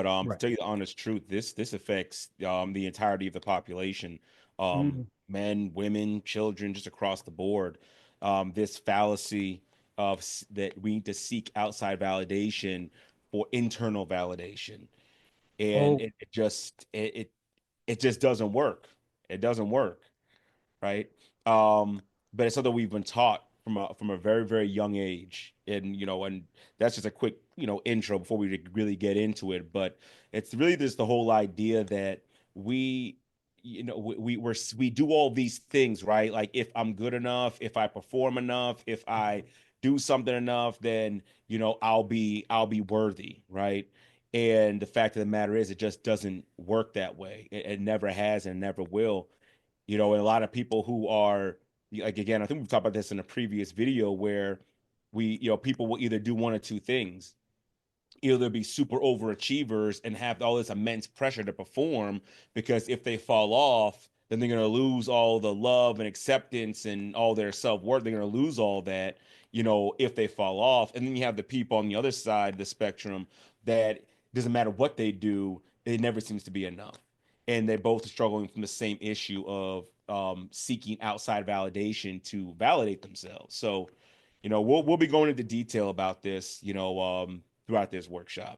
To Right. tell you the honest truth, this affects the entirety of the population, Mm. men, women, children, just across the board. This fallacy of that we need to seek outside validation for internal validation, and Oh, it just doesn't work. It doesn't work, right? Um, but it's something we've been taught from a very very young age, and and that's just a quick intro before we really get into it. But it's really just the whole idea that we we do all these things, right? Like if I'm good enough, if I perform enough, if I do something enough, then I'll be worthy, right? And the fact of the matter is, it just doesn't work that way. It never has and never will. And a lot of people who are like, again, I think we've talked about this in a previous video where people will either do one or two things, either be super overachievers and have all this immense pressure to perform, because if they fall off, then they're going to lose all the love and acceptance and all their self-worth. They're going to lose all that, if they fall off. And then you have the people on the other side of the spectrum that doesn't matter what they do, it never seems to be enough. And they're both struggling from the same issue of seeking outside validation to validate themselves. So, we'll be going into detail about this, throughout this workshop.